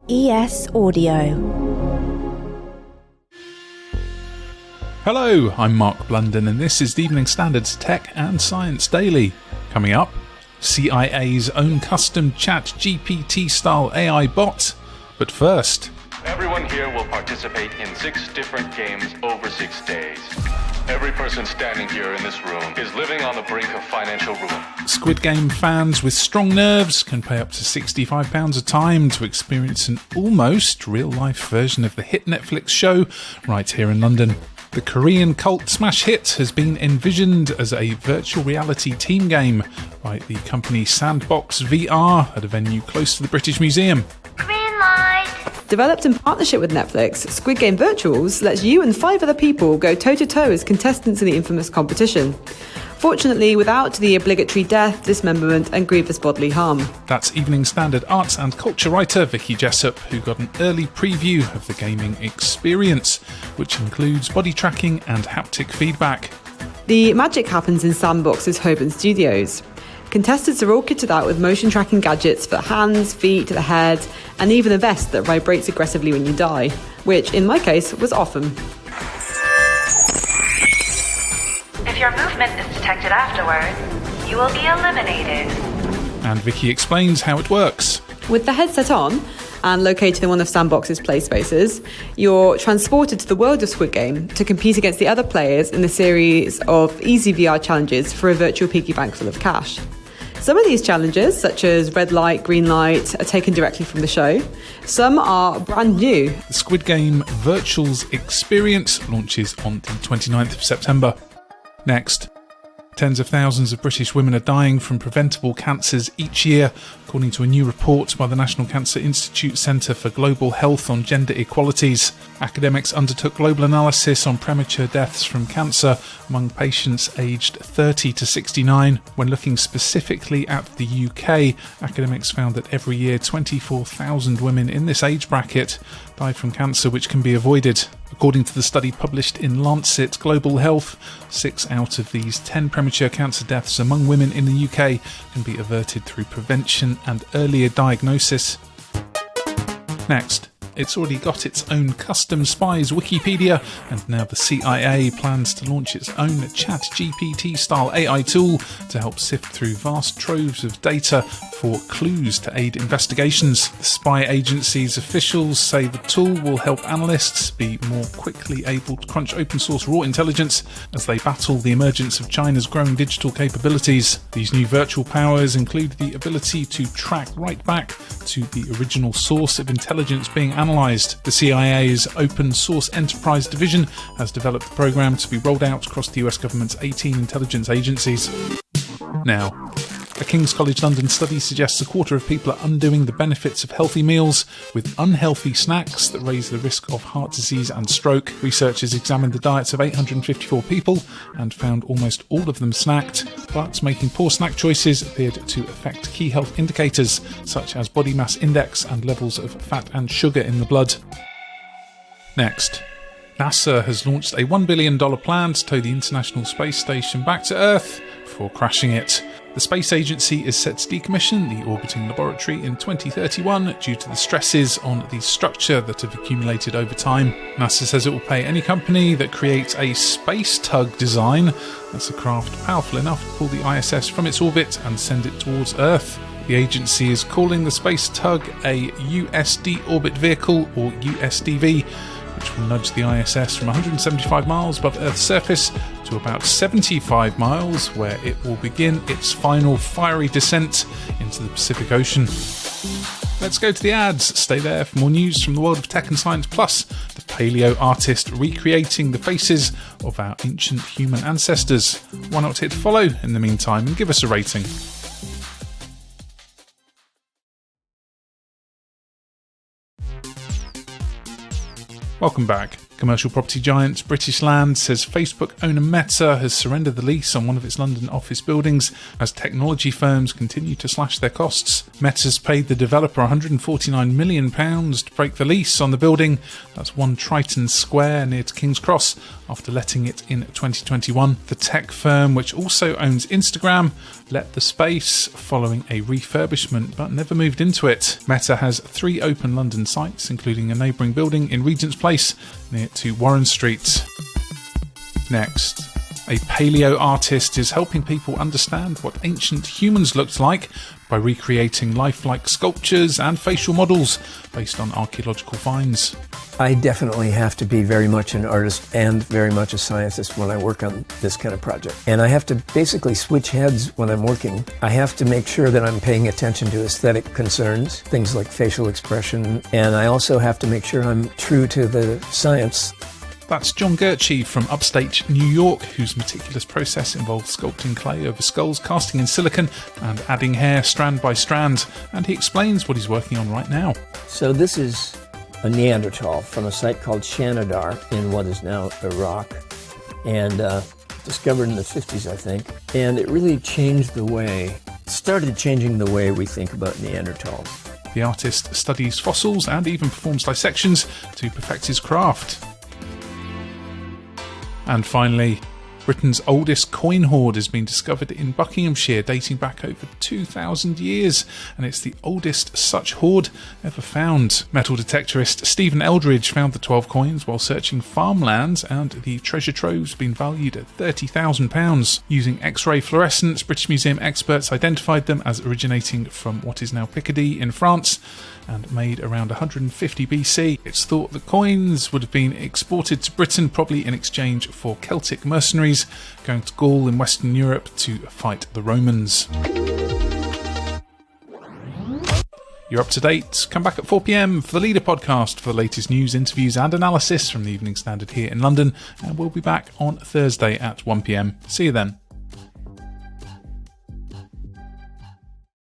ES Audio. Hello, I'm Mark Blunden and this is the Evening Standard's Tech and Science Daily. Coming up, CIA's own custom ChatGPT style AI bot. But first, everyone here will participate in 6 different games over 6 days. Every person standing here in this room is living on the brink of financial ruin. Squid Game fans with strong nerves can pay up to £65 a time to experience an almost real-life version of the hit Netflix show right here in London. The Korean cult smash hit has been envisioned as a virtual reality team game by the company Sandbox VR at a venue close to the British Museum. Green light. Developed in partnership with Netflix, Squid Game Virtuals lets you and 5 other people go toe-to-toe as contestants in the infamous competition. Fortunately, without the obligatory death, dismemberment and grievous bodily harm. That's Evening Standard arts and culture writer Vicky Jessup, who got an early preview of the gaming experience, which includes body tracking and haptic feedback. The magic happens in Sandbox's Holborn studios. Contestants are all kitted out with motion tracking gadgets for the hands, feet, the head, and even a vest that vibrates aggressively when you die, which in my case was often. If your movement is detected afterwards, you will be eliminated. And Vicky explains how it works. With the headset on, and located in one of Sandbox's play spaces, you're transported to the world of Squid Game to compete against the other players in a series of easy VR challenges for a virtual piggy bank full of cash. Some of these challenges, such as red light, green light, are taken directly from the show. Some are brand new. The Squid Game Virtuals Experience launches on the 29th of September. Next, tens of thousands of British women are dying from preventable cancers each year, according to a new report by the National Cancer Institute Centre for Global Health on Gender Equalities. Academics undertook global analysis on premature deaths from cancer among patients aged 30 to 69. When looking specifically at the UK, academics found that every year 24,000 women in this age bracket die from cancer which can be avoided. According to the study published in Lancet Global Health, 6 out of these 10 premature cancer deaths among women in the UK can be averted through prevention and earlier diagnosis. Next, it's already got its own custom spies Wikipedia, and now the CIA plans to launch its own ChatGPT-style AI tool to help sift through vast troves of data for clues to aid investigations. The spy agency's officials say the tool will help analysts be more quickly able to crunch open-source raw intelligence as they battle the emergence of China's growing digital capabilities. These new virtual powers include the ability to track right back to the original source of intelligence being analysed. The CIA's Open Source Enterprise Division has developed the program to be rolled out across the US government's 18 intelligence agencies. Now, a King's College London study suggests a quarter of people are undoing the benefits of healthy meals with unhealthy snacks that raise the risk of heart disease and stroke. Researchers examined the diets of 854 people and found almost all of them snacked, but making poor snack choices appeared to affect key health indicators such as body mass index and levels of fat and sugar in the blood. Next, NASA has launched a $1 billion plan to tow the International Space Station back to Earth before crashing it. The space agency is set to decommission the orbiting laboratory in 2031 due to the stresses on the structure that have accumulated over time. NASA says it will pay any company that creates a space tug design, that's a craft powerful enough to pull the ISS from its orbit and send it towards Earth. The agency is calling the space tug a USD Orbit Vehicle, or USDV, which will nudge the ISS from 175 miles above Earth's surface to about 75 miles, where it will begin its final fiery descent into the Pacific Ocean. Let's go to the ads. Stay there for more news from the world of tech and science, plus the PaleoArtist recreating the faces of our ancient human ancestors. Why not hit follow in the meantime and give us a rating? Welcome back. Commercial property giant British Land says Facebook owner Meta has surrendered the lease on one of its London office buildings as technology firms continue to slash their costs. Meta's paid the developer £149 million to break the lease on the building. That's 1 Triton Square near to King's Cross after letting it in 2021. The tech firm, which also owns Instagram, let the space following a refurbishment but never moved into it. Meta has 3 open London sites, including a neighbouring building in Regent's Place near to Warren Street. Next, a paleoartist is helping people understand what ancient humans looked like by recreating lifelike sculptures and facial models based on archaeological finds. I definitely have to be very much an artist and very much a scientist when I work on this kind of project. And I have to basically switch heads when I'm working. I have to make sure that I'm paying attention to aesthetic concerns, things like facial expression, and I also have to make sure I'm true to the science. That's John Gurchie from upstate New York, whose meticulous process involves sculpting clay over skulls, casting in silicon, and adding hair strand by strand. And he explains what he's working on right now. So this is a Neanderthal from a site called Shanidar in what is now Iraq, and discovered in the 50s, I think. And it really started changing the way we think about Neanderthals. The artist studies fossils and even performs dissections to perfect his craft. And finally, Britain's oldest coin hoard has been discovered in Buckinghamshire, dating back over 2,000 years, and it's the oldest such hoard ever found. Metal detectorist Stephen Eldridge found the 12 coins while searching farmlands, and the treasure trove's been valued at £30,000. Using X-ray fluorescence, British Museum experts identified them as originating from what is now Picardy in France and made around 150 BC. It's thought the coins would have been exported to Britain, probably in exchange for Celtic mercenaries going to Gaul in Western Europe to fight the Romans. You're up to date. Come back at 4 p.m. for the Leader podcast for the latest news, interviews and analysis from the Evening Standard here in London, and we'll be back on Thursday at 1 p.m. See you then.